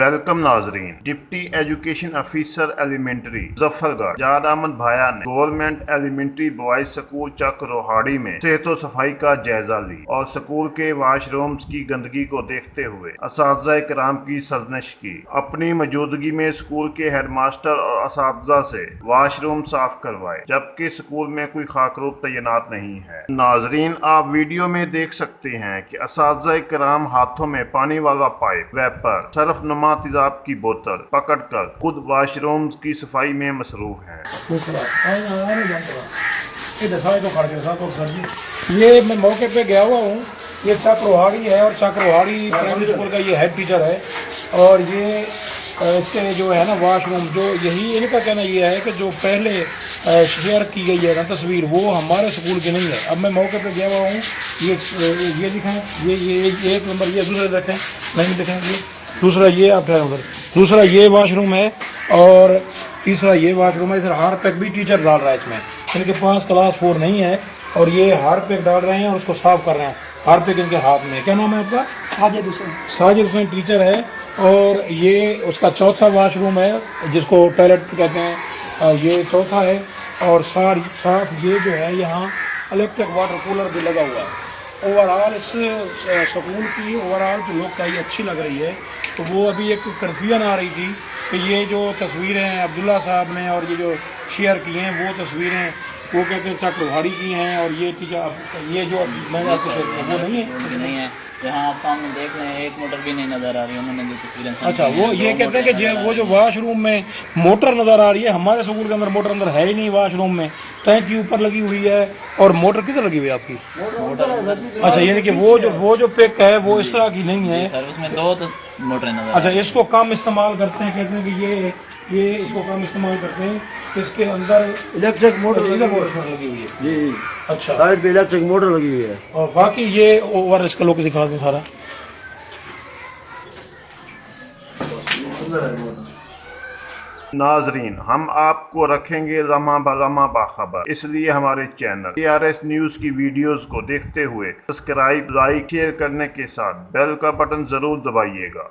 Welcome नाजरीन। Deputy education officer elementary जफरगढ़ जाद अहमद भाया ने गवर्नमेंट एलिमेंट्री बॉयज स्कूल चक रोहाड़ी में सेहत व सफाई का जायजा ली और स्कूल के वाशरूम्स की गंदगी को देखते हुए असातिज़ा कराम की सरजनिश की। अपनी मौजूदगी में स्कूल के हेडमास्टर और असातिज़ा से वाशरूम साफ करवाए, जबकि स्कूल में कोई खाकरूब तैनात नहीं है। नाजरीन, आप वीडियो में देख सकते हैं कि असातिज़ा कराम हाथों में पानी वाला पाइप, वेपर, सरफ नुमा तेजाब की बोतल पकड़कर खुद वाशरूम की सफाई में मसरूफ हैं। ये मैं मौके पे गया हुआ हूँ। ये चक रोहाड़ी है और चक रोहाड़ी प्राइमरी स्कूल का ये हेड टीचर है। और ये इसके जो है ना वाशरूम, जो यही इनका कहना ये है कि जो पहले शेयर की गई है ना तस्वीर, वो हमारे स्कूल की नहीं है। अब मैं मौके पे गया हुआ हूँ। ये दिखाएं, ये एक नंबर, ये दूसरे देखें, नहीं दिखाएं, ये दूसरा, ये आप उधर दूसरा ये वाशरूम है और तीसरा ये वाशरूम है। इधर हार्पिक भी टीचर डाल रहा है इसमें। इनके पास क्लास 4 नहीं है और ये हार्पिक डाल रहे हैं और उसको साफ कर रहे हैं। हार्पिक इनके हाथ में। क्या नाम है आपका? साजिद हुसैन टीचर है। और ये उसका चौथा वाशरूम है जिसको टॉयलेट कहते हैं, ये चौथा है। और साथ ये जो है यहाँ इलेक्ट्रिक वाटर कूलर भी लगा हुआ है। ओवरऑल इस स्कूल की ओवरऑल जो लुक है ये अच्छी लग रही है। तो वो अभी एक कन्फ्यूजन आ रही थी कि ये जो तस्वीरें अब्दुल्ला साहब ने और ये जो शेयर की हैं वो तस्वीरें वो कहते हैं चक रोहाड़ी की हैं और ये ये जो मैं आपको वो नहीं है। जहाँ आप सामने देख रहे हैं एक मोटर भी नहीं नजर आ रही है। उन्होंने जो तस्वीरें अच्छा, वो ये कहते हैं कि वो जो वाशरूम में मोटर नज़र आ रही है, हमारे स्कूल के अंदर मोटर अंदर है ही नहीं। वाशरूम में टैंकी ऊपर लगी हुई है और मोटर किधर लगी हुई है आपकी? अच्छा, यानी कि वो जो पिक है वो इस तरह की नहीं है। सर्विस में 2 मोटर नजर। अच्छा, इसको कम इस्तेमाल करते हैं, कहते हैं कि ये इसको कम इस्तेमाल करते हैं। इसके अंदर इलेक्ट्रिक मोटर लगी हुई है जी। अच्छा, साइड पे इलेक्ट्रिक मोटर लगी हुई है। और बाकी ये ओवर इसका लोग दिखा दें सारा। नाजरीन, हम आपको रखेंगे लम्हा बलम्हा बाखबर, इसलिए हमारे चैनल ARS न्यूज की वीडियोस को देखते हुए सब्सक्राइब, लाइक, शेयर करने के साथ बेल का बटन जरूर दबाइएगा।